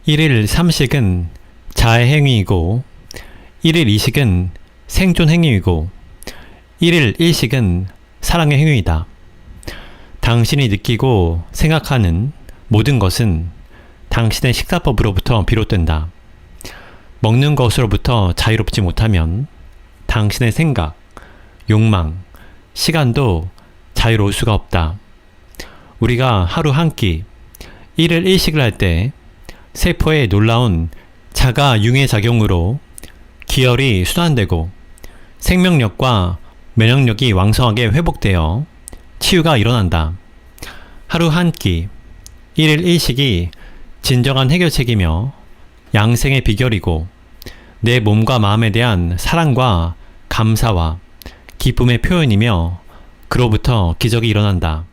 1일 삼식은 자해 행위이고 1일 이식은 생존 행위이고 1일 일식은 사랑의 행위이다. 당신이 느끼고 생각하는 모든 것은 당신의 식사법으로부터 비롯된다. 먹는 것으로부터 자유롭지 못하면 당신의 생각, 욕망, 시간도 자유로울 수가 없다. 우리가 하루 한 끼, 1일 일식을 할 때 세포의 놀라운 자가 융해 작용으로 기혈이 순환되고 생명력과 면역력이 왕성하게 회복되어 치유가 일어난다. 하루 한 끼, 1일 일식이 진정한 해결책이며 양생의 비결이고 내 몸과 마음에 대한 사랑과 감사와 기쁨의 표현이며 그로부터 기적이 일어난다.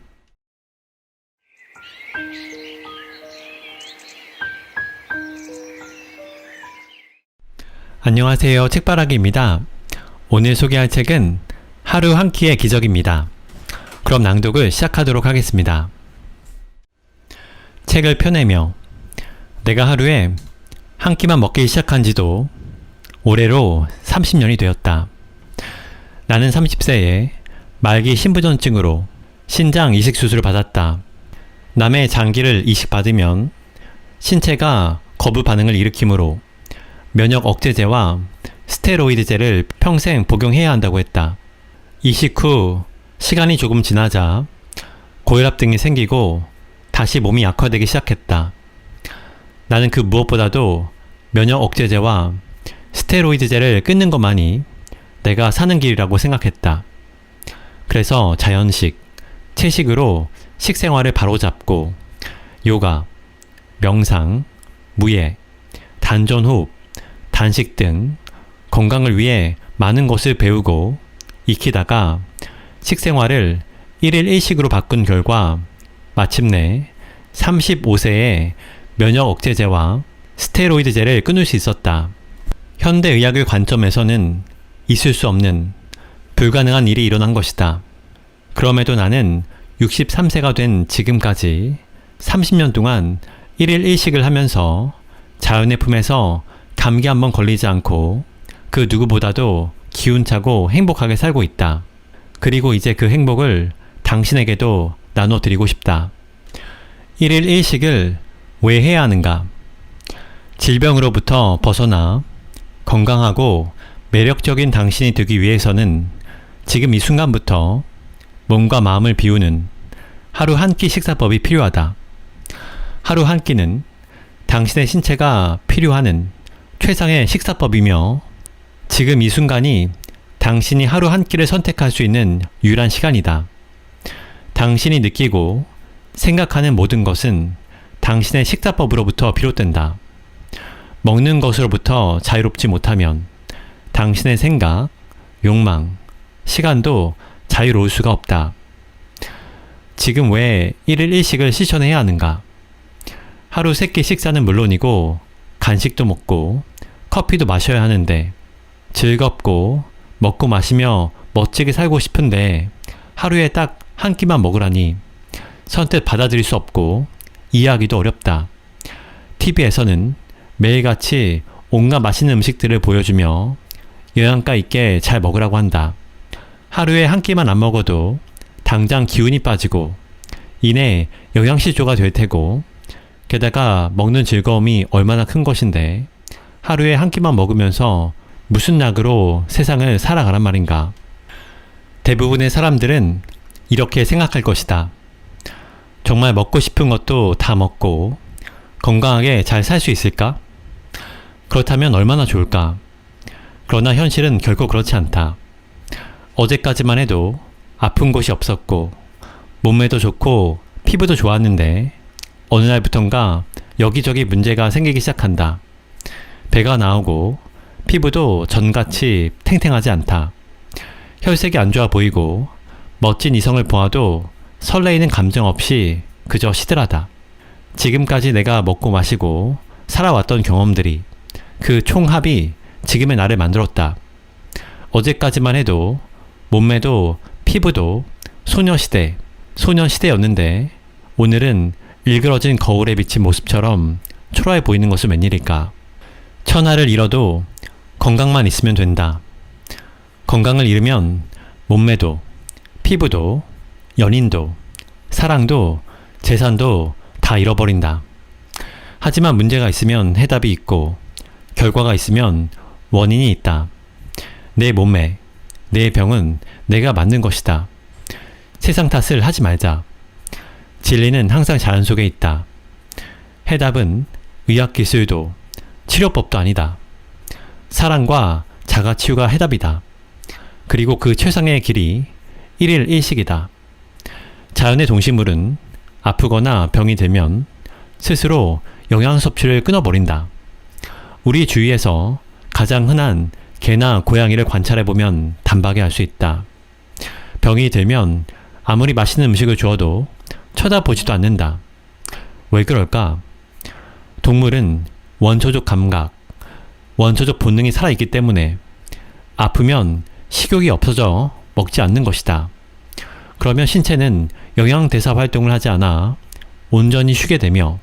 안녕하세요. 책바라기입니다. 오늘 소개할 책은 하루 한 끼의 기적입니다. 그럼 낭독을 시작하도록 하겠습니다. 책을 펴내며 내가 하루에 한 끼만 먹기 시작한 지도 올해로 30년이 되었다. 나는 30세에 말기 신부전증으로 신장 이식 수술을 받았다. 남의 장기를 이식받으면 신체가 거부 반응을 일으키므로 면역 억제제와 스테로이드제를 평생 복용해야 한다고 했다. 이식 후 시간이 조금 지나자 고혈압 등이 생기고 다시 몸이 약화되기 시작했다. 나는 그 무엇보다도 면역 억제제와 스테로이드제를 끊는 것만이 내가 사는 길이라고 생각했다. 그래서 자연식, 채식으로 식생활을 바로잡고 요가, 명상, 무예, 단전호흡, 단식 등 건강을 위해 많은 것을 배우고 익히다가 식생활을 1일 1식으로 바꾼 결과 마침내 35세에 면역 억제제와 스테로이드제를 끊을 수 있었다. 현대의학의 관점에서는 있을 수 없는 불가능한 일이 일어난 것이다. 그럼에도 나는 63세가 된 지금까지 30년 동안 1일 1식을 하면서 자연의 품에서 감기 한번 걸리지 않고 그 누구보다도 기운차고 행복하게 살고 있다. 그리고 이제 그 행복을 당신에게도 나눠드리고 싶다. 1일 1식을 왜 해야 하는가? 질병으로부터 벗어나 건강하고 매력적인 당신이 되기 위해서는 지금 이 순간부터 몸과 마음을 비우는 하루 한 끼 식사법이 필요하다. 하루 한 끼는 당신의 신체가 필요하는 최상의 식사법이며 지금 이 순간이 당신이 하루 한 끼를 선택할 수 있는 유일한 시간이다. 당신이 느끼고 생각하는 모든 것은 당신의 식사법으로부터 비롯된다. 먹는 것으로부터 자유롭지 못하면 당신의 생각, 욕망, 시간도 자유로울 수가 없다. 지금 왜 1일 1식을 실천해야 하는가? 하루 3끼 식사는 물론이고 간식도 먹고 커피도 마셔야 하는데 즐겁고 먹고 마시며 멋지게 살고 싶은데 하루에 딱 한 끼만 먹으라니 선뜻 받아들일 수 없고 이해하기도 어렵다. TV에서는 매일같이 온갖 맛있는 음식들을 보여주며 영양가 있게 잘 먹으라고 한다. 하루에 한 끼만 안 먹어도 당장 기운이 빠지고 이내 영양실조가 될 테고 게다가 먹는 즐거움이 얼마나 큰 것인데 하루에 한 끼만 먹으면서 무슨 약으로 세상을 살아가란 말인가. 대부분의 사람들은 이렇게 생각할 것이다. 정말 먹고 싶은 것도 다 먹고 건강하게 잘 살 수 있을까? 그렇다면 얼마나 좋을까? 그러나 현실은 결코 그렇지 않다. 어제까지만 해도 아픈 곳이 없었고 몸매도 좋고 피부도 좋았는데 어느 날부턴가 여기저기 문제가 생기기 시작한다. 배가 나오고 피부도 전같이 탱탱하지 않다. 혈색이 안 좋아 보이고 멋진 이성을 보아도 설레이는 감정 없이 그저 시들하다. 지금까지 내가 먹고 마시고 살아왔던 경험들이 그 총합이 지금의 나를 만들었다. 어제까지만 해도 몸매도 피부도 소녀시대였는데 오늘은 일그러진 거울에 비친 모습처럼 초라해 보이는 것은 웬일일까? 천하를 잃어도 건강만 있으면 된다. 건강을 잃으면 몸매도, 피부도, 연인도, 사랑도, 재산도 다 잃어버린다. 하지만 문제가 있으면 해답이 있고, 결과가 있으면 원인이 있다. 내 몸매, 내 병은 내가 만든 것이다. 세상 탓을 하지 말자. 진리는 항상 자연 속에 있다. 해답은 의학기술도 치료법도 아니다. 사랑과 자가치유가 해답이다. 그리고 그 최상의 길이 1일 1식이다. 자연의 동식물은 아프거나 병이 들면 스스로 영양 섭취를 끊어버린다. 우리 주위에서 가장 흔한 개나 고양이를 관찰해보면 단박에 알 수 있다. 병이 들면 아무리 맛있는 음식을 주어도 쳐다보지도 않는다. 왜 그럴까? 동물은 원초적 감각, 원초적 본능이 살아있기 때문에 아프면 식욕이 없어져 먹지 않는 것이다. 그러면 신체는 영양대사 활동을 하지 않아 온전히 쉬게 되며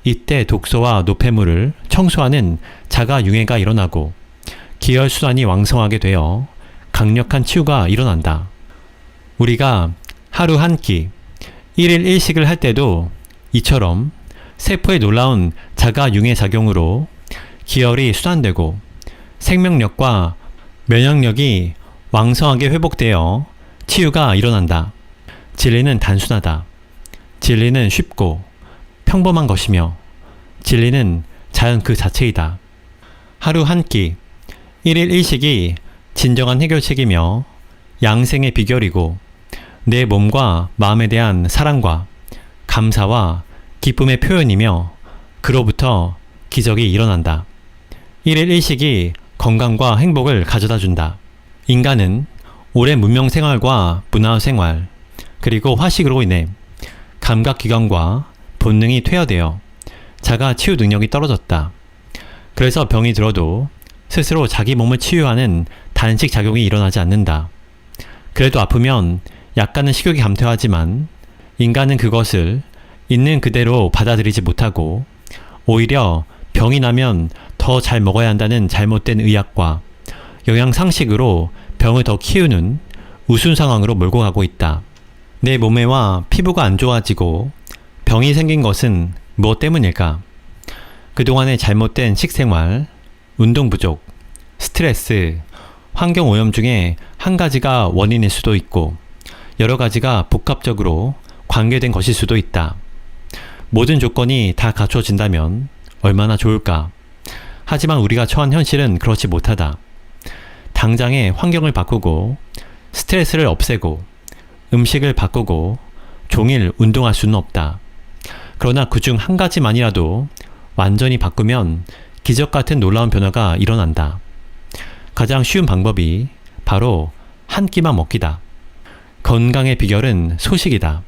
이때 독소와 노폐물을 청소하는 자가융해가 일어나고 기혈순환이 왕성하게 되어 강력한 치유가 일어난다. 우리가 하루 한 끼, 1일 1식을 할 때도 이처럼 세포의 놀라운 자가융해 작용으로 기혈이 순환되고 생명력과 면역력이 왕성하게 회복되어 치유가 일어난다. 진리는 단순하다. 진리는 쉽고 평범한 것이며 진리는 자연 그 자체이다. 하루 한 끼, 1일 1식이 진정한 해결책이며 양생의 비결이고 내 몸과 마음에 대한 사랑과 감사와 기쁨의 표현이며 그로부터 기적이 일어난다. 1일 1식이 건강과 행복을 가져다 준다. 인간은 오랜 문명 생활과 문화 생활 그리고 화식으로 인해 감각기관과 본능이 퇴화되어 자가 치유 능력이 떨어졌다. 그래서 병이 들어도 스스로 자기 몸을 치유하는 단식 작용이 일어나지 않는다. 그래도 아프면 약간은 식욕이 감퇴하지만 인간은 그것을 있는 그대로 받아들이지 못하고 오히려 병이 나면 더 잘 먹어야 한다는 잘못된 의학과 영양 상식으로 병을 더 키우는 우스운 상황으로 몰고 가고 있다. 내 몸매와 피부가 안 좋아지고 병이 생긴 것은 무엇 때문일까? 그동안의 잘못된 식생활, 운동 부족, 스트레스, 환경 오염 중에 한 가지가 원인일 수도 있고 여러 가지가 복합적으로 관계된 것일 수도 있다. 모든 조건이 다 갖춰진다면 얼마나 좋을까? 하지만 우리가 처한 현실은 그렇지 못하다. 당장의 환경을 바꾸고 스트레스를 없애고 음식을 바꾸고 종일 운동할 수는 없다. 그러나 그중 한 가지만이라도 완전히 바꾸면 기적 같은 놀라운 변화가 일어난다. 가장 쉬운 방법이 바로 한 끼만 먹기다. 건강의 비결은 소식이다.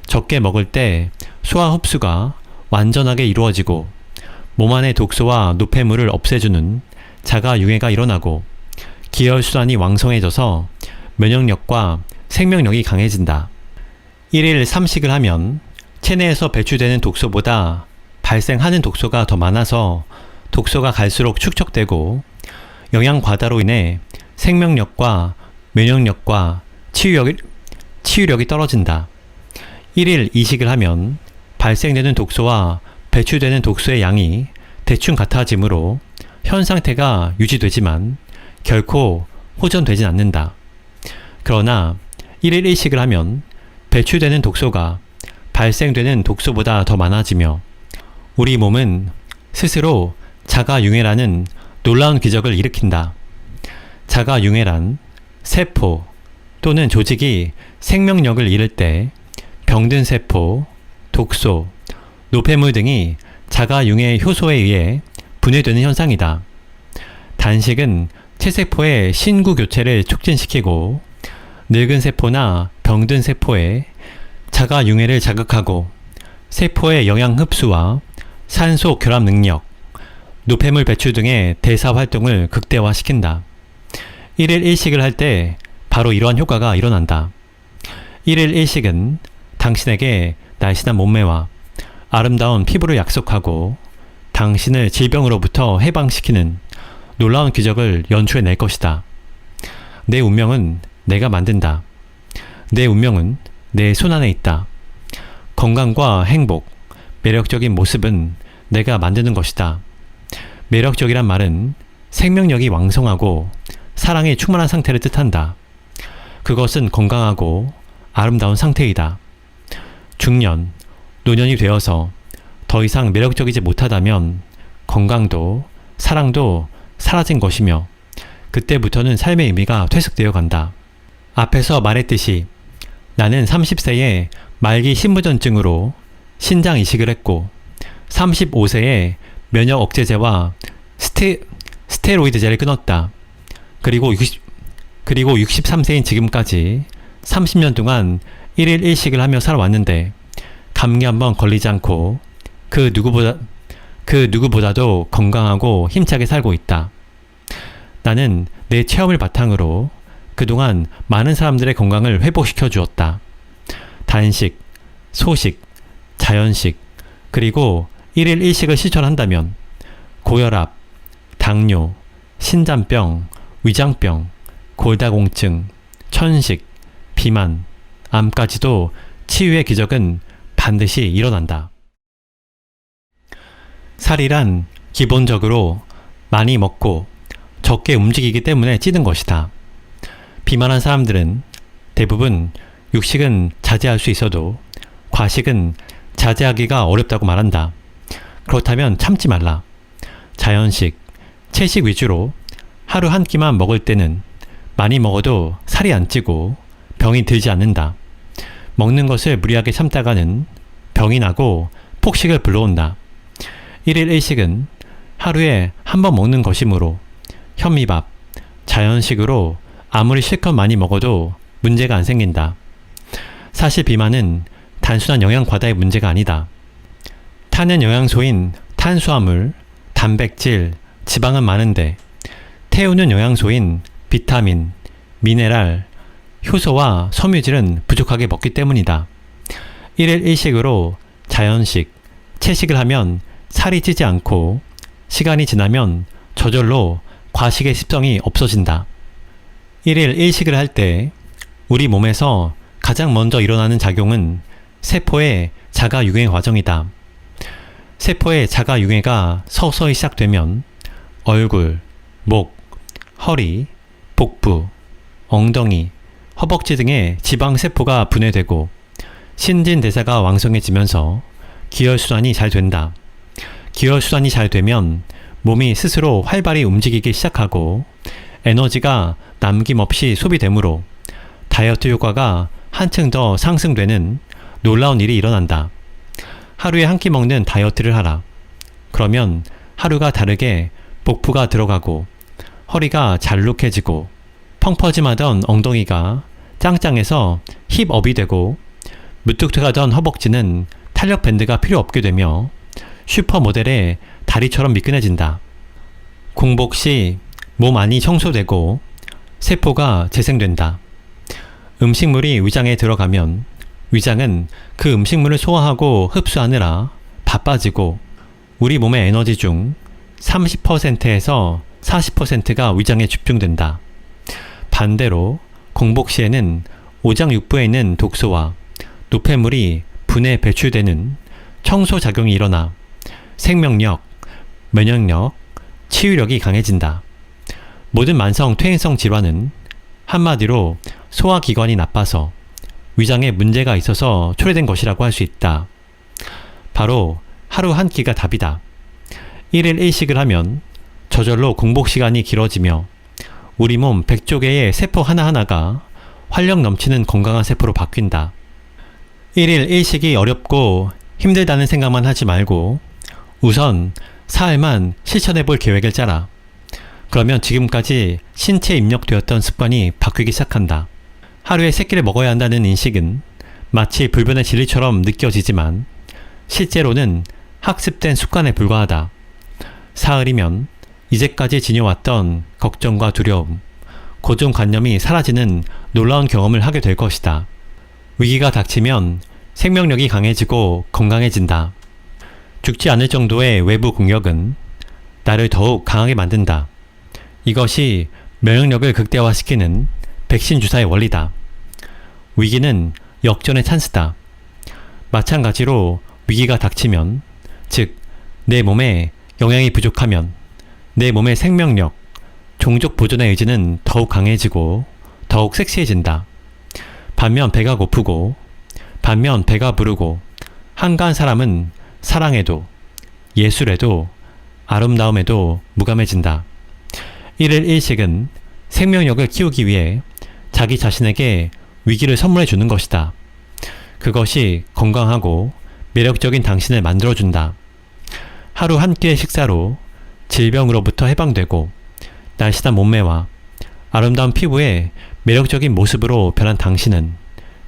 적게 먹을 때 소화 흡수가 완전하게 이루어지고 몸 안의 독소와 노폐물을 없애주는 자가융해가 일어나고 기혈순환이 왕성해져서 면역력과 생명력이 강해진다. 1일 3식을 하면 체내에서 배출되는 독소보다 발생하는 독소가 더 많아서 독소가 갈수록 축적되고 영양 과다로 인해 생명력과 면역력과 치유력이 떨어진다. 1일 2식을 하면 발생되는 독소와 배출되는 독소의 양이 대충 같아지므로 현 상태가 유지되지만 결코 호전되진 않는다. 그러나 1일 1식을 하면 배출되는 독소가 발생되는 독소보다 더 많아지며 우리 몸은 스스로 자가융해라는 놀라운 기적을 일으킨다. 자가융해란 세포 또는 조직이 생명력을 잃을 때 병든 세포, 독소, 노폐물 등이 자가융해 효소에 의해 분해되는 현상이다. 단식은 체세포의 신구 교체를 촉진시키고 늙은 세포나 병든 세포에 자가융해를 자극하고 세포의 영양 흡수와 산소 결합 능력, 노폐물 배출 등의 대사 활동을 극대화시킨다. 1일 1식을 할 때 바로 이러한 효과가 일어난다. 1일 1식은 당신에게 날씬한 몸매와 아름다운 피부를 약속하고 당신을 질병으로부터 해방시키는 놀라운 기적을 연출해낼 것이다. 내 운명은 내가 만든다. 내 운명은 내 손안에 있다. 건강과 행복, 매력적인 모습은 내가 만드는 것이다. 매력적이란 말은 생명력이 왕성하고 사랑에 충만한 상태를 뜻한다. 그것은 건강하고 아름다운 상태이다. 중년, 노년이 되어서 더 이상 매력적이지 못하다면 건강도 사랑도 사라진 것이며 그때부터는 삶의 의미가 퇴색되어 간다. 앞에서 말했듯이 나는 30세에 말기 신부전증으로 신장 이식을 했고 35세에 면역 억제제와 스테로이드제를 끊었다. 그리고 63세인 지금까지 30년 동안 1일 1식을 하며 살아왔는데 감기 한번 걸리지 않고 그 누구보다도 건강하고 힘차게 살고 있다. 나는 내 체험을 바탕으로 그동안 많은 사람들의 건강을 회복시켜 주었다. 단식, 소식, 자연식, 그리고 1일 1식을 실천한다면 고혈압, 당뇨, 신장병, 위장병, 골다공증, 천식, 비만, 암까지도 치유의 기적은 반드시 일어난다. 살이란 기본적으로 많이 먹고 적게 움직이기 때문에 찌는 것이다. 비만한 사람들은 대부분 육식은 자제할 수 있어도 과식은 자제하기가 어렵다고 말한다. 그렇다면 참지 말라. 자연식, 채식 위주로 하루 한 끼만 먹을 때는 많이 먹어도 살이 안 찌고 병이 들지 않는다. 먹는 것을 무리하게 참다가는 병이 나고 폭식을 불러온다. 1일 1식은 하루에 한 번 먹는 것이므로 현미밥, 자연식으로 아무리 실컷 많이 먹어도 문제가 안 생긴다. 사실 비만은 단순한 영양 과다의 문제가 아니다. 탄은 영양소인 탄수화물, 단백질, 지방은 많은데 태우는 영양소인 비타민, 미네랄, 효소와 섬유질은 부족하게 먹기 때문이다. 1일 1식으로 자연식, 채식을 하면 살이 찌지 않고 시간이 지나면 저절로 과식의 습성이 없어진다. 1일 1식을 할 때 우리 몸에서 가장 먼저 일어나는 작용은 세포의 자가융해 과정이다. 세포의 자가융해가 서서히 시작되면 얼굴, 목, 허리, 복부, 엉덩이, 허벅지 등의 지방세포가 분해되고 신진대사가 왕성해지면서 기혈순환이 잘 된다. 기혈순환이 잘 되면 몸이 스스로 활발히 움직이기 시작하고 에너지가 남김없이 소비되므로 다이어트 효과가 한층 더 상승되는 놀라운 일이 일어난다. 하루에 한 끼 먹는 다이어트를 하라. 그러면 하루가 다르게 복부가 들어가고 허리가 잘록해지고 펑퍼짐하던 엉덩이가 짱짱해서 힙업이 되고 무뚝뚝하던 허벅지는 탄력 밴드가 필요 없게 되며 슈퍼모델의 다리처럼 미끈해진다. 공복 시 몸 안이 청소되고 세포가 재생된다. 음식물이 위장에 들어가면 위장은 그 음식물을 소화하고 흡수하느라 바빠지고 우리 몸의 에너지 중 30%에서 40%가 위장에 집중된다. 반대로 공복 시에는 오장육부에 있는 독소와 노폐물이 분해 배출되는 청소작용이 일어나 생명력, 면역력, 치유력이 강해진다. 모든 만성 퇴행성 질환은 한마디로 소화기관이 나빠서 위장에 문제가 있어서 초래된 것이라고 할 수 있다. 바로 하루 한 끼가 답이다. 1일 1식을 하면 저절로 공복 시간이 길어지며 우리 몸 100조 개의 세포 하나하나가 활력 넘치는 건강한 세포로 바뀐다. 1일 1식이 어렵고 힘들다는 생각만 하지 말고 우선 사흘만 실천해 볼 계획을 짜라. 그러면 지금까지 신체에 입력되었던 습관이 바뀌기 시작한다. 하루에 3끼를 먹어야 한다는 인식은 마치 불변의 진리처럼 느껴지지만 실제로는 학습된 습관에 불과하다. 사흘이면 이제까지 지녀왔던 걱정과 두려움, 고정관념이 사라지는 놀라운 경험을 하게 될 것이다. 위기가 닥치면 생명력이 강해지고 건강해진다. 죽지 않을 정도의 외부 공격은 나를 더욱 강하게 만든다. 이것이 면역력을 극대화시키는 백신 주사의 원리다. 위기는 역전의 찬스다. 마찬가지로 위기가 닥치면, 즉 내 몸에 영양이 부족하면 내 몸의 생명력, 종족 보존의 의지는 더욱 강해지고 더욱 섹시해진다. 반면 배가 고프고, 반면 배가 부르고 한가한 사람은 사랑에도, 예술에도, 아름다움에도 무감해진다. 1일 1식은 생명력을 키우기 위해 자기 자신에게 위기를 선물해 주는 것이다. 그것이 건강하고 매력적인 당신을 만들어준다. 하루 한 끼의 식사로 질병으로부터 해방되고 날씬한 몸매와 아름다운 피부에 매력적인 모습으로 변한 당신은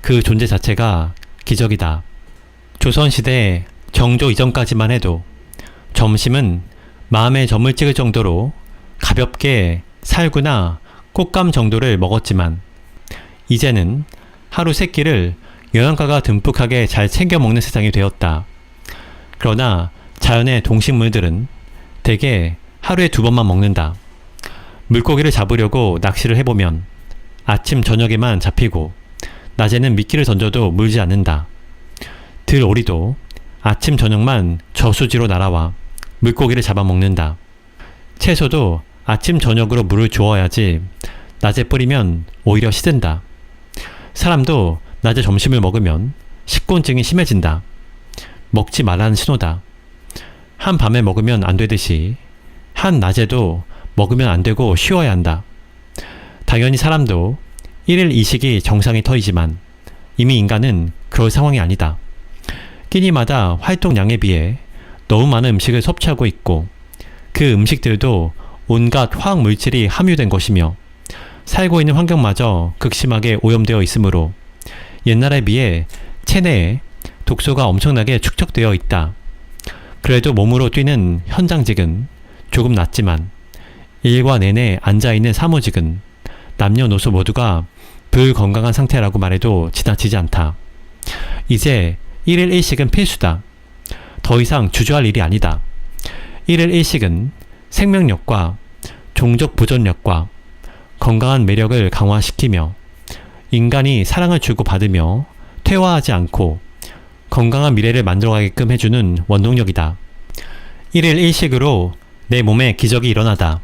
그 존재 자체가 기적이다. 조선시대 정조 이전까지만 해도 점심은 마음의 점을 찍을 정도로 가볍게 살구나 꽃감 정도를 먹었지만 이제는 하루 3끼를 영양가가 듬뿍하게 잘 챙겨 먹는 세상이 되었다. 그러나 자연의 동식물들은 대개 하루에 2번만 먹는다. 물고기를 잡으려고 낚시를 해보면 아침 저녁에만 잡히고 낮에는 미끼를 던져도 물지 않는다. 들오리도 아침 저녁만 저수지로 날아와 물고기를 잡아먹는다. 채소도 아침 저녁으로 물을 주어야지 낮에 뿌리면 오히려 시든다. 사람도 낮에 점심을 먹으면 식곤증이 심해진다. 먹지 말라는 신호다. 한 밤에 먹으면 안 되듯이 한 낮에도 먹으면 안 되고 쉬어야 한다. 당연히 사람도 1일 2식이 정상이 터이지만 이미 인간은 그럴 상황이 아니다. 끼니마다 활동량에 비해 너무 많은 음식을 섭취하고 있고 그 음식들도 온갖 화학물질이 함유된 것이며 살고 있는 환경마저 극심하게 오염되어 있으므로 옛날에 비해 체내에 독소가 엄청나게 축적되어 있다. 그래도 몸으로 뛰는 현장직은 조금 낫지만 일과 내내 앉아있는 사무직은 남녀노소 모두가 불건강한 상태라고 말해도 지나치지 않다. 이제 1일 1식은 필수다. 더 이상 주저할 일이 아니다. 1일 1식은 생명력과 종족 보존력과 건강한 매력을 강화시키며 인간이 사랑을 주고받으며 퇴화하지 않고 건강한 미래를 만들어가게끔 해주는 원동력이다. 1일 1식으로 내 몸에 기적이 일어나다.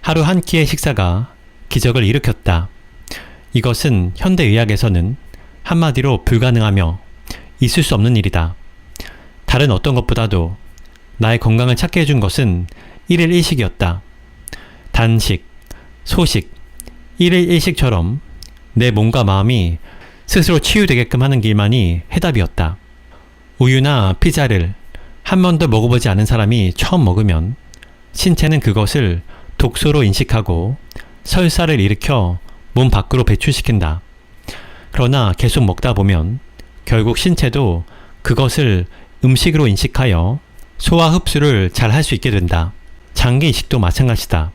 하루 한 끼의 식사가 기적을 일으켰다. 이것은 현대의학에서는 한마디로 불가능하며 있을 수 없는 일이다. 다른 어떤 것보다도 나의 건강을 찾게 해준 것은 1일 1식이었다. 단식, 소식, 1일 1식처럼 내 몸과 마음이 스스로 치유되게끔 하는 길만이 해답이었다. 우유나 피자를 한 번도 먹어보지 않은 사람이 처음 먹으면 신체는 그것을 독소로 인식하고 설사를 일으켜 몸 밖으로 배출시킨다. 그러나 계속 먹다 보면 결국 신체도 그것을 음식으로 인식하여 소화 흡수를 잘 할 수 있게 된다. 장기 이식도 마찬가지다.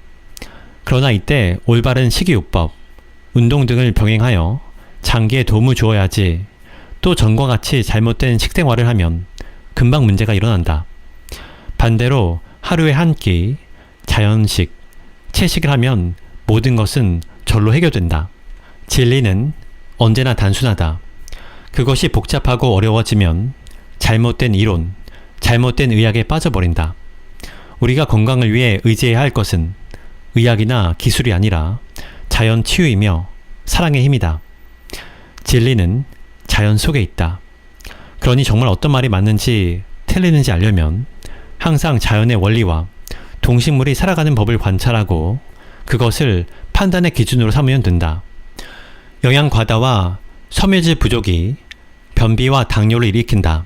그러나 이때 올바른 식이요법, 운동 등을 병행하여 장기에 도움을 주어야지 또 전과 같이 잘못된 식생활을 하면 금방 문제가 일어난다. 반대로 하루에 한 끼, 자연식, 채식을 하면 모든 것은 절로 해결된다. 진리는 언제나 단순하다. 그것이 복잡하고 어려워지면 잘못된 이론, 잘못된 의학에 빠져버린다. 우리가 건강을 위해 의지해야 할 것은 의학이나 기술이 아니라 자연 치유이며 사랑의 힘이다. 진리는 자연 속에 있다. 그러니 정말 어떤 말이 맞는지 틀리는지 알려면 항상 자연의 원리와 동식물이 살아가는 법을 관찰하고 그것을 판단의 기준으로 삼으면 된다. 영양 과다와 섬유질 부족이 변비와 당뇨를 일으킨다.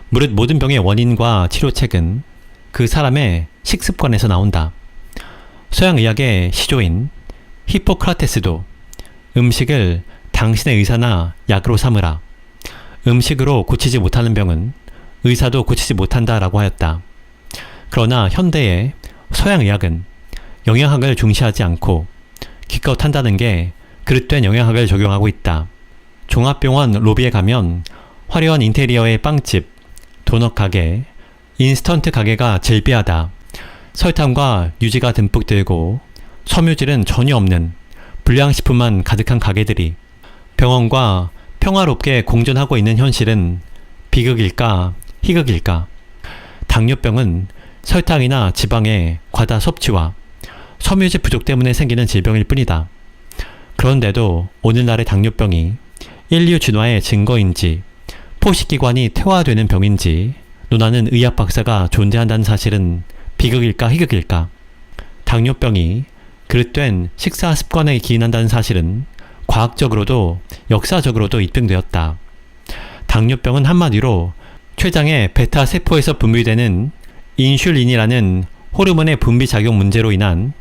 무릇 모든 병의 원인과 치료책은 그 사람의 식습관에서 나온다. 서양의학의 시조인 히포크라테스도 음식을 당신의 의사나 약으로 삼으라. 음식으로 고치지 못하는 병은 의사도 고치지 못한다 라고 하였다. 그러나 현대의 서양의학은 영양학을 중시하지 않고 기껏 한다는 게 그릇된 영양학을 적용하고 있다. 종합병원 로비에 가면 화려한 인테리어의 빵집, 도넛 가게, 인스턴트 가게가 즐비하다. 설탕과 유지가 듬뿍 들고 섬유질은 전혀 없는 불량식품만 가득한 가게들이 병원과 평화롭게 공존하고 있는 현실은 비극일까 희극일까? 당뇨병은 설탕이나 지방의 과다 섭취와 섬유질 부족 때문에 생기는 질병일 뿐이다. 그런데도 오늘날의 당뇨병이 인류 진화의 증거인지 포식기관이 퇴화되는 병인지 논하는 의학 박사가 존재한다는 사실은 비극일까 희극일까? 당뇨병이 그릇된 식사 습관에 기인한다는 사실은 과학적으로도 역사적으로도 입증되었다. 당뇨병은 한마디로 췌장의 베타 세포에서 분비되는 인슐린이라는 호르몬의 분비 작용 문제로 인한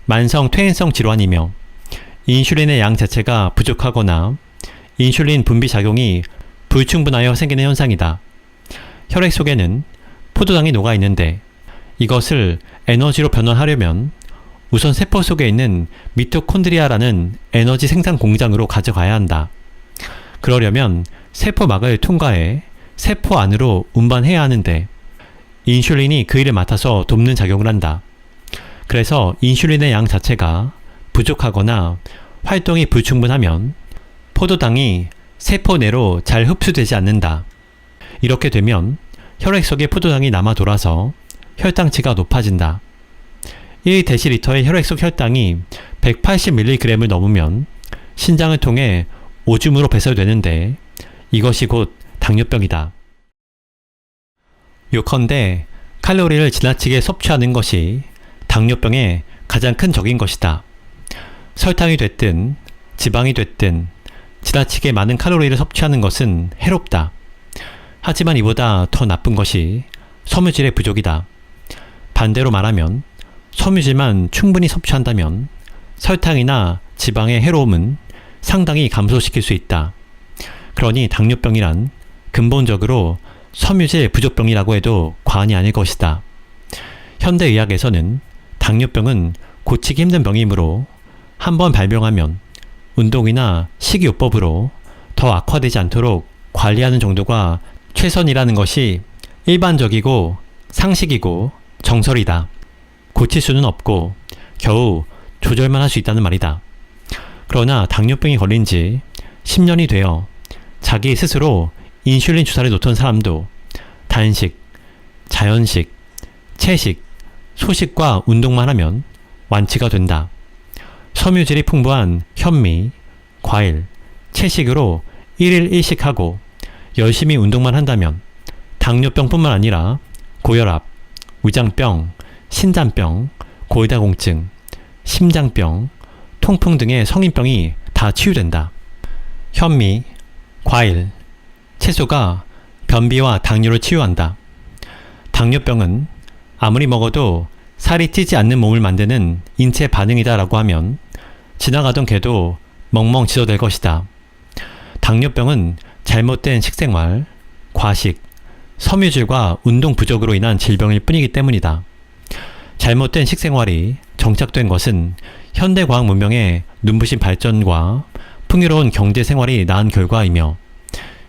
만성 퇴행성 질환이며 인슐린의 양 자체가 부족하거나 인슐린 분비 작용이 불충분하여 생기는 현상이다. 혈액 속에는 포도당이 녹아 있는데 이것을 에너지로 변환하려면 우선 세포 속에 있는 미토콘드리아라는 에너지 생산 공장으로 가져가야 한다. 그러려면 세포막을 통과해 세포 안으로 운반해야 하는데 인슐린이 그 일을 맡아서 돕는 작용을 한다. 그래서 인슐린의 양 자체가 부족하거나 활동이 불충분하면 포도당이 세포 내로 잘 흡수되지 않는다. 이렇게 되면 혈액 속에 포도당이 남아 돌아서 혈당치가 높아진다. 1dl의 혈액 속 혈당이 180mg을 넘으면 신장을 통해 오줌으로 배설되는데 이것이 곧 당뇨병이다. 요컨대 칼로리를 지나치게 섭취하는 것이 당뇨병의 가장 큰 적인 것이다. 설탕이 됐든 지방이 됐든 지나치게 많은 칼로리를 섭취하는 것은 해롭다. 하지만 이보다 더 나쁜 것이 섬유질의 부족이다. 반대로 말하면 섬유질만 충분히 섭취한다면 설탕이나 지방의 해로움은 상당히 감소시킬 수 있다. 그러니 당뇨병이란 근본적으로 섬유질 부족병이라고 해도 과언이 아닐 것이다. 현대의학에서는 당뇨병은 고치기 힘든 병이므로 한번 발병하면 운동이나 식이요법으로 더 악화되지 않도록 관리하는 정도가 최선이라는 것이 일반적이고 상식이고 정설이다. 고칠 수는 없고 겨우 조절만 할 수 있다는 말이다. 그러나 당뇨병이 걸린 지 10년이 되어 자기 스스로 인슐린 주사를 놓던 사람도 단식, 자연식, 채식, 소식과 운동만 하면 완치가 된다. 섬유질이 풍부한 현미, 과일, 채식으로 1일 1식하고 열심히 운동만 한다면 당뇨병뿐만 아니라 고혈압, 위장병, 신장병, 고지혈증, 심장병, 통풍 등의 성인병이 다 치유된다. 현미, 과일, 채소가 변비와 당뇨를 치유한다. 당뇨병은 아무리 먹어도 살이 찌지 않는 몸을 만드는 인체 반응이다 라고 하면 지나가던 개도 멍멍 짖어댈 것이다. 당뇨병은 잘못된 식생활, 과식, 섬유질과 운동 부족으로 인한 질병일 뿐이기 때문이다. 잘못된 식생활이 정착된 것은 현대과학 문명의 눈부신 발전과 풍요로운 경제생활이 낳은 결과이며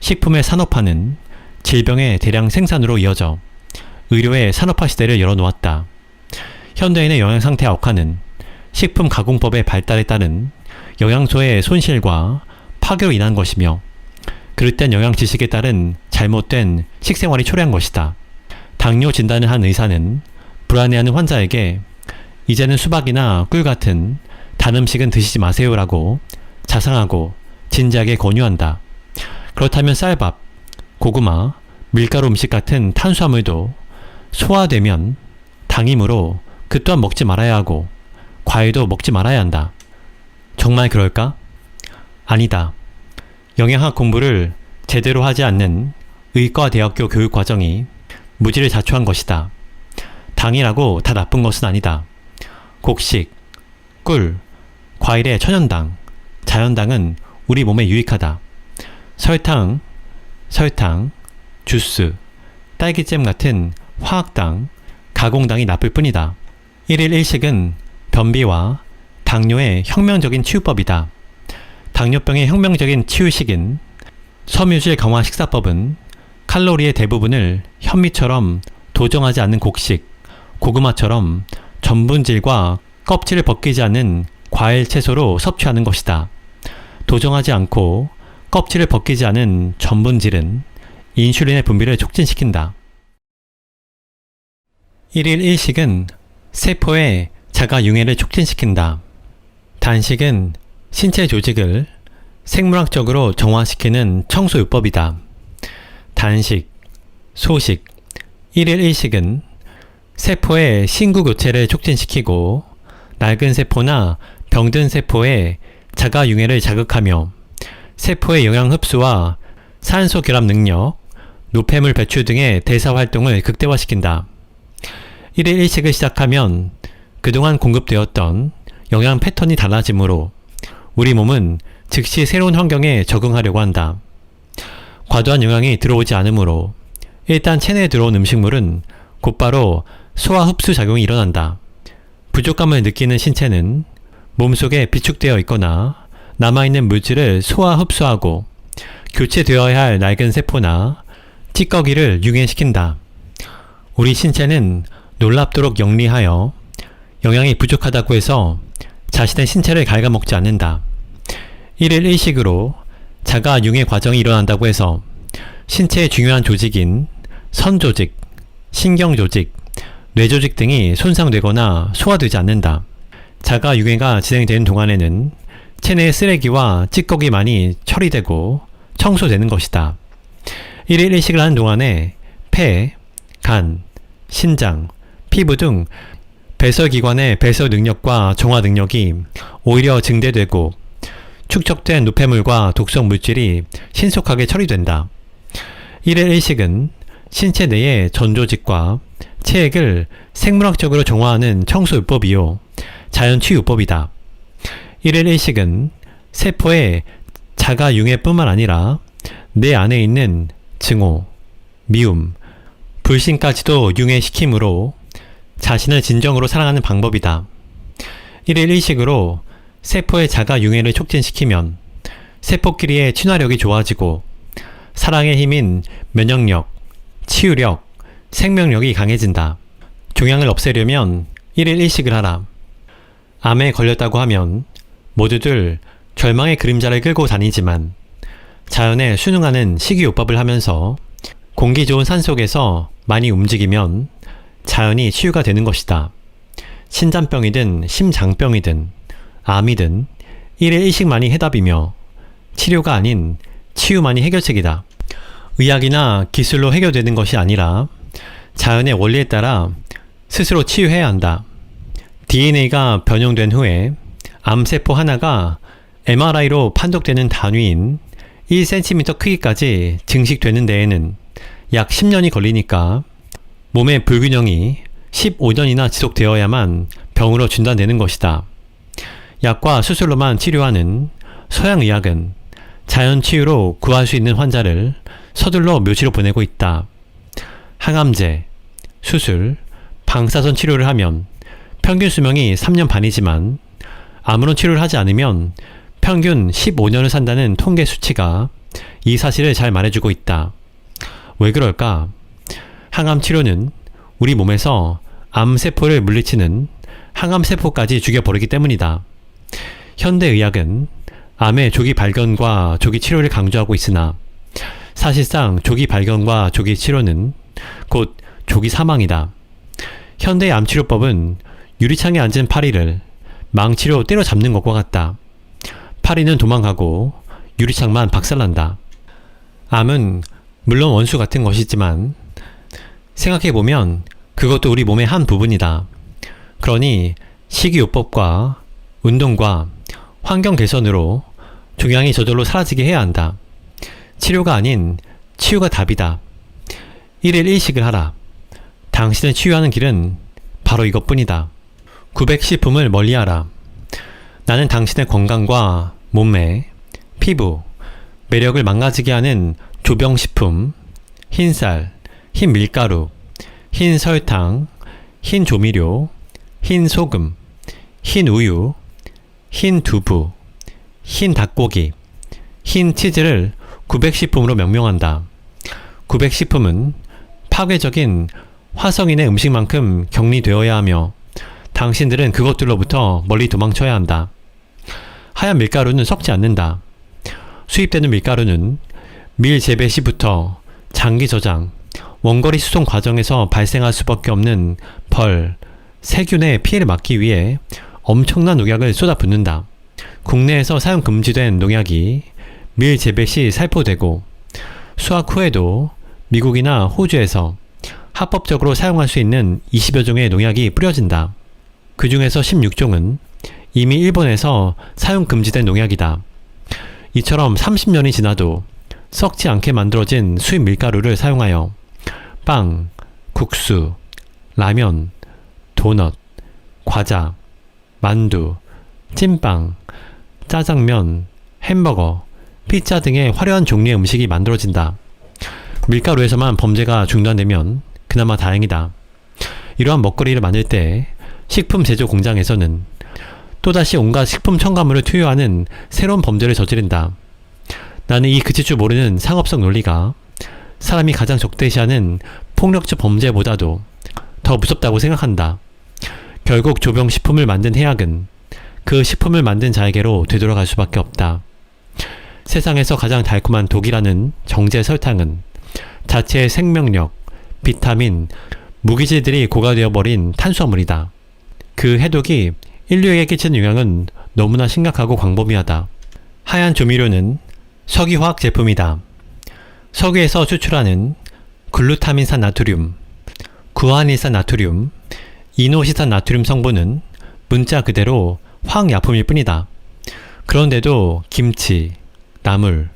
식품의 산업화는 질병의 대량 생산으로 이어져 의료의 산업화 시대를 열어놓았다. 현대인의 영양상태 악화는 식품 가공법의 발달에 따른 영양소의 손실과 파괴로 인한 것이며 그릇된 영양 지식에 따른 잘못된 식생활이 초래한 것이다. 당뇨 진단을 한 의사는 불안해하는 환자에게 이제는 수박이나 꿀 같은 단 음식은 드시지 마세요라고 자상하고 진지하게 권유한다. 그렇다면 쌀밥, 고구마, 밀가루 음식 같은 탄수화물도 소화되면 당이므로 그 또한 먹지 말아야 하고 과일도 먹지 말아야 한다. 정말 그럴까? 아니다. 영양학 공부를 제대로 하지 않는 의과대학교 교육과정이 무지를 자초한 것이다. 당이라고 다 나쁜 것은 아니다. 곡식, 꿀, 과일의 천연당, 자연당은 우리 몸에 유익하다. 설탕, 주스, 딸기잼 같은 화학당, 가공당이 나쁠 뿐이다. 1일 1식은 변비와 당뇨의 혁명적인 치유법이다. 당뇨병의 혁명적인 치유식인 섬유질 강화 식사법은 칼로리의 대부분을 현미처럼 도정하지 않는 곡식, 고구마처럼 전분질과 껍질을 벗기지 않는 과일 채소로 섭취하는 것이다. 도정하지 않고 껍질을 벗기지 않은 전분질은 인슐린의 분비를 촉진시킨다. 1일 1식은 세포의 자가융해를 촉진시킨다. 단식은 신체 조직을 생물학적으로 정화시키는 청소요법이다. 단식, 소식, 1일 1식은 세포의 신구 교체를 촉진시키고 낡은 세포나 병든 세포의 자가융해를 자극하며 세포의 영양 흡수와 산소 결합 능력, 노폐물 배출 등의 대사 활동을 극대화시킨다. 1일 1식을 시작하면 그동안 공급되었던 영양 패턴이 달라지므로 우리 몸은 즉시 새로운 환경에 적응하려고 한다. 과도한 영양이 들어오지 않으므로 일단 체내에 들어온 음식물은 곧바로 소화 흡수 작용이 일어난다. 부족감을 느끼는 신체는 몸속에 비축되어 있거나 남아있는 물질을 소화 흡수하고 교체되어야 할 낡은 세포나 찌꺼기를 융해시킨다. 우리 신체는 놀랍도록 영리하여 영양이 부족하다고 해서 자신의 신체를 갉아먹지 않는다. 1일 1식으로 자가 융해 과정이 일어난다고 해서 신체의 중요한 조직인 선조직, 신경조직, 뇌조직 등이 손상되거나 소화되지 않는다. 자가 융해가 진행되는 동안에는 체내의 쓰레기와 찌꺼기만이 처리되고 청소되는 것이다. 1일 1식을 하는 동안에 폐, 간, 신장, 피부 등 배설기관의 배설 능력과 정화 능력이 오히려 증대되고 축적된 노폐물과 독성 물질이 신속하게 처리된다. 1일 1식은 신체 내의 전조직과 체액을 생물학적으로 정화하는 청소요법이요 자연치유요법이다. 1일 1식은 세포의 자가융해뿐만 아니라 내 안에 있는 증오, 미움, 불신까지도 융해시키므로 자신을 진정으로 사랑하는 방법이다. 1일 1식으로 세포의 자가융해를 촉진시키면 세포끼리의 친화력이 좋아지고 사랑의 힘인 면역력, 치유력, 생명력이 강해진다. 종양을 없애려면 1일 1식을 하라. 암에 걸렸다고 하면 모두들 절망의 그림자를 끌고 다니지만 자연에 순응하는 식이요법을 하면서 공기 좋은 산속에서 많이 움직이면 자연히 치유가 되는 것이다. 신장병이든 심장병이든 암이든 1일 1식만이 해답이며 치료가 아닌 치유만이 해결책이다. 의학이나 기술로 해결되는 것이 아니라 자연의 원리에 따라 스스로 치유해야 한다. DNA가 변형된 후에 암세포 하나가 MRI로 판독되는 단위인 1cm 크기까지 증식되는 데에는 약 10년이 걸리니까 몸의 불균형이 15년이나 지속되어야만 병으로 진단되는 것이다. 약과 수술로만 치료하는 서양의학은 자연치유로 구할 수 있는 환자를 서둘러 묘지로 보내고 있다. 항암제, 수술, 방사선 치료를 하면 평균 수명이 3년 반이지만 아무런 치료를 하지 않으면 평균 15년을 산다는 통계 수치가 이 사실을 잘 말해주고 있다. 왜 그럴까? 항암 치료는 우리 몸에서 암세포를 물리치는 항암세포까지 죽여버리기 때문이다. 현대의학은 암의 조기 발견과 조기 치료를 강조하고 있으나 사실상 조기 발견과 조기 치료는 곧 조기 사망이다. 현대의 암치료법은 유리창에 앉은 파리를 망치로 때려잡는 것과 같다. 파리는 도망가고 유리창만 박살난다. 암은 물론 원수 같은 것이지만 생각해보면 그것도 우리 몸의 한 부분이다. 그러니 식이요법과 운동과 환경 개선으로 종양이 저절로 사라지게 해야 한다. 치료가 아닌 치유가 답이다. 1일 1식을 하라. 당신을 치유하는 길은 바로 이것뿐이다. 구백식품을 멀리하라. 나는 당신의 건강과 몸매, 피부, 매력을 망가지게 하는 조병식품, 흰쌀, 흰 밀가루, 흰 설탕, 흰 조미료, 흰 소금, 흰 우유, 흰 두부, 흰 닭고기, 흰 치즈를 구백식품으로 명명한다. 구백식품은 파괴적인 화성인의 음식만큼 격리되어야 하며 당신들은 그것들로부터 멀리 도망쳐야 한다. 하얀 밀가루는 썩지 않는다. 수입되는 밀가루는 밀 재배 시부터 장기 저장, 원거리 수송 과정에서 발생할 수밖에 없는 벌, 세균의 피해를 막기 위해 엄청난 농약을 쏟아붓는다. 국내에서 사용 금지된 농약이 밀 재배 시 살포되고 수확 후에도 미국이나 호주에서 합법적으로 사용할 수 있는 20여 종의 농약이 뿌려진다. 그 중에서 16종은 이미 일본에서 사용 금지된 농약이다. 이처럼 30년이 지나도 썩지 않게 만들어진 수입 밀가루를 사용하여 빵, 국수, 라면, 도넛, 과자, 만두, 찐빵, 짜장면, 햄버거, 피자 등의 화려한 종류의 음식이 만들어진다. 밀가루에서만 범죄가 중단되면 그나마 다행이다. 이러한 먹거리를 만들 때 식품 제조 공장에서는 또다시 온갖 식품 첨가물을 투여하는 새로운 범죄를 저지른다. 나는 이 그칠 줄 모르는 상업성 논리가 사람이 가장 적대시하는 폭력적 범죄보다도 더 무섭다고 생각한다. 결국 조병식품을 만든 해악은 그 식품을 만든 자에게로 되돌아갈 수밖에 없다. 세상에서 가장 달콤한 독이라는 정제 설탕은 자체의 생명력, 비타민, 무기질들이 고갈되어버린 탄수화물이다. 그 해독이 인류에게 끼치는 영향은 너무나 심각하고 광범위하다. 하얀 조미료는 석유화학 제품이다. 석유에서 추출하는 글루타민산 나트륨, 구안일산 나트륨, 이노시산 나트륨 성분은 문자 그대로 화학약품일 뿐이다. 그런데도 김치, 나물,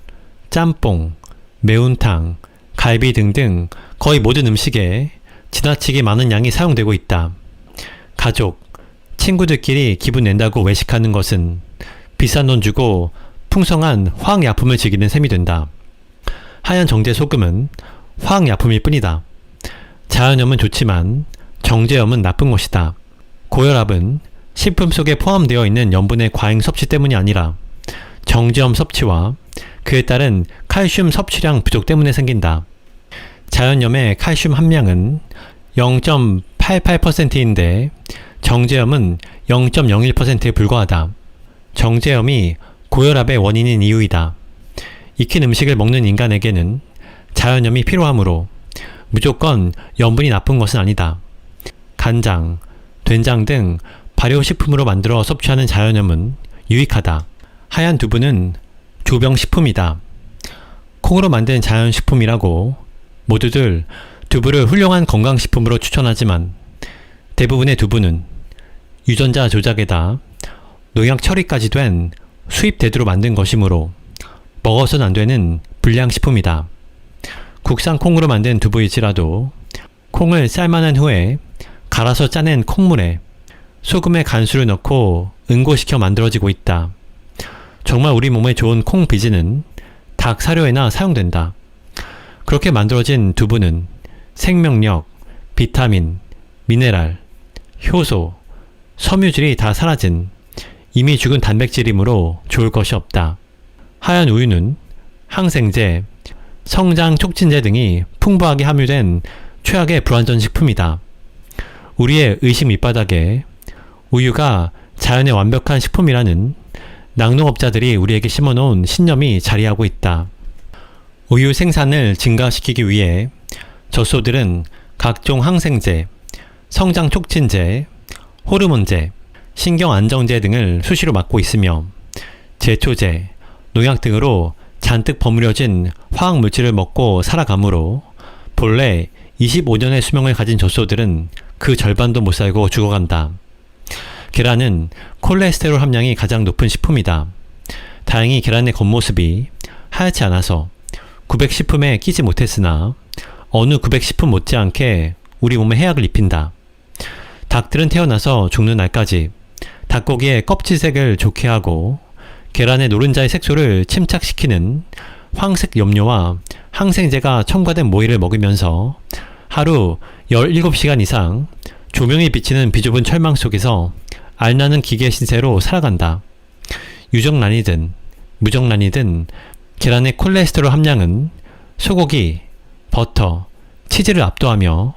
짬뽕, 매운탕, 갈비 등등 거의 모든 음식에 지나치게 많은 양이 사용되고 있다. 가족, 친구들끼리 기분 낸다고 외식하는 것은 비싼 돈 주고 풍성한 화학약품을 즐기는 셈이 된다. 하얀 정제 소금은 화학약품일 뿐이다. 자연염은 좋지만 정제염은 나쁜 것이다. 고혈압은 식품 속에 포함되어 있는 염분의 과잉 섭취 때문이 아니라 정제염 섭취와 그에 따른 칼슘 섭취량 부족 때문에 생긴다. 자연염의 칼슘 함량은 0.88%인데 정제염은 0.01%에 불과하다. 정제염이 고혈압의 원인인 이유이다. 익힌 음식을 먹는 인간에게는 자연염이 필요하므로 무조건 염분이 나쁜 것은 아니다. 간장, 된장 등 발효식품으로 만들어 섭취하는 자연염은 유익하다. 하얀 두부는 조병식품이다. 콩으로 만든 자연식품이라고 모두들 두부를 훌륭한 건강식품으로 추천하지만 대부분의 두부는 유전자 조작에다 농약 처리까지 된 수입 대두로 만든 것이므로 먹어서는 안 되는 불량식품이다. 국산 콩으로 만든 두부일지라도 콩을 삶아낸 후에 갈아서 짜낸 콩물에 소금에 간수를 넣고 응고시켜 만들어지고 있다. 정말 우리 몸에 좋은 콩 비지는 닭 사료에나 사용된다. 그렇게 만들어진 두부는 생명력, 비타민, 미네랄, 효소, 섬유질이 다 사라진 이미 죽은 단백질이므로 좋을 것이 없다. 하얀 우유는 항생제, 성장 촉진제 등이 풍부하게 함유된 최악의 불완전 식품이다. 우리의 의식 밑바닥에 우유가 자연의 완벽한 식품이라는 낙농업자들이 우리에게 심어놓은 신념이 자리하고 있다. 우유 생산을 증가시키기 위해 젖소들은 각종 항생제, 성장 촉진제, 호르몬제, 신경안정제 등을 수시로 맞고 있으며 제초제, 농약 등으로 잔뜩 버무려진 화학물질을 먹고 살아가므로 본래 25년의 수명을 가진 젖소들은 그 절반도 못 살고 죽어간다. 계란은 콜레스테롤 함량이 가장 높은 식품이다. 다행히 계란의 겉모습이 하얗지 않아서 900식품에 끼지 못했으나 어느 900식품 못지않게 우리 몸에 해악을 입힌다. 닭들은 태어나서 죽는 날까지 닭고기의 껍질색을 좋게 하고 계란의 노른자의 색소를 침착시키는 황색 염료와 항생제가 첨가된 모이를 먹으면서 하루 17시간 이상 조명이 비치는 비좁은 철망 속에서 알나는 기계 신세로 살아간다. 유정란이든 무정란이든 계란의 콜레스테롤 함량은 소고기, 버터, 치즈를 압도하며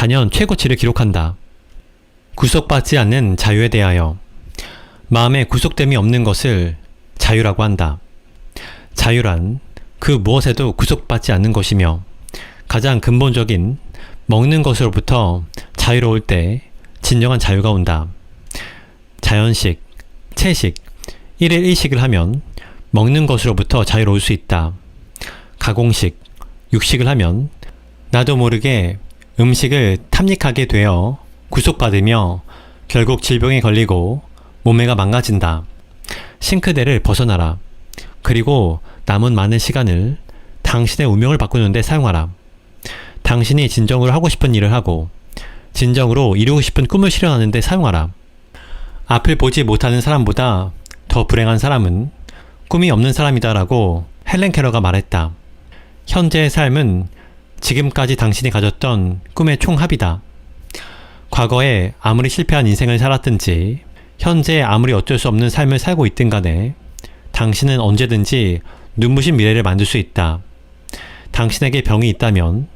단연 최고치를 기록한다. 구속받지 않는 자유에 대하여 마음에 구속됨이 없는 것을 자유라고 한다. 자유란 그 무엇에도 구속받지 않는 것이며 가장 근본적인 먹는 것으로부터 자유로울 때 진정한 자유가 온다. 자연식, 채식, 1일 1식을 하면 먹는 것으로부터 자유로울 수 있다. 가공식, 육식을 하면 나도 모르게 음식을 탐닉하게 되어 구속받으며 결국 질병에 걸리고 몸매가 망가진다. 싱크대를 벗어나라. 그리고 남은 많은 시간을 당신의 운명을 바꾸는 데 사용하라. 당신이 진정으로 하고 싶은 일을 하고 진정으로 이루고 싶은 꿈을 실현하는 데 사용하라. 앞을 보지 못하는 사람보다 더 불행한 사람은 꿈이 없는 사람이다 라고 헬렌 켈러가 말했다. 현재의 삶은 지금까지 당신이 가졌던 꿈의 총합이다. 과거에 아무리 실패한 인생을 살았든지 현재 아무리 어쩔 수 없는 삶을 살고 있든 간에 당신은 언제든지 눈부신 미래를 만들 수 있다. 당신에게 병이 있다면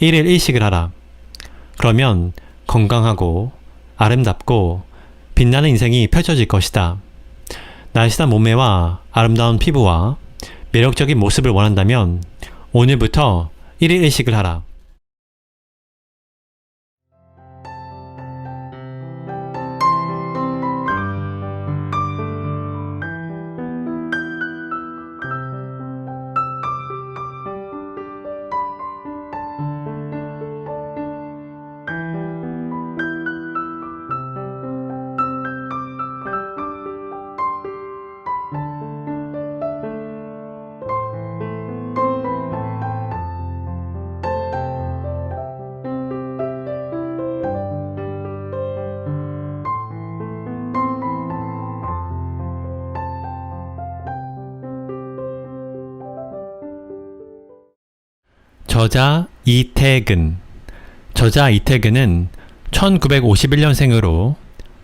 1일 1식을 하라. 그러면 건강하고 아름답고 빛나는 인생이 펼쳐질 것이다. 날씬한 몸매와 아름다운 피부와 매력적인 모습을 원한다면 오늘부터 1일 1식을 하라. 저자 이태근. 저자 이태근은 1951년생으로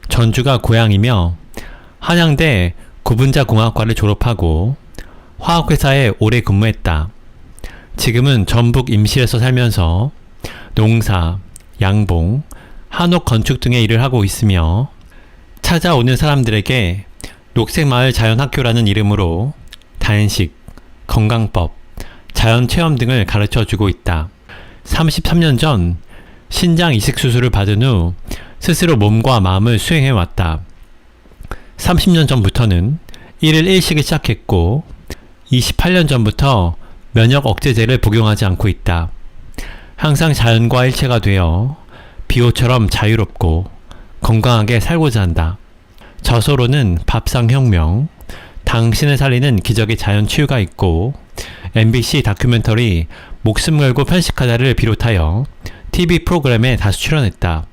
전주가 고향이며 한양대 구분자공학과를 졸업하고 화학회사에 오래 근무했다. 지금은 전북 임실에서 살면서 농사, 양봉, 한옥 건축 등의 일을 하고 있으며 찾아오는 사람들에게 녹색마을 자연학교라는 이름으로 단식, 건강법, 자연체험 등을 가르쳐주고 있다. 33년 전 신장 이식 수술을 받은 후 스스로 몸과 마음을 수행해왔다. 30년 전부터는 1일 1식을 시작했고 28년 전부터 면역 억제제를 복용하지 않고 있다. 항상 자연과 일체가 되어 비호처럼 자유롭고 건강하게 살고자 한다. 저서로는 밥상혁명, 당신을 살리는 기적의 자연치유가 있고 MBC 다큐멘터리 목숨 걸고 편식하다를 비롯하여 TV 프로그램에 다수 출연했다.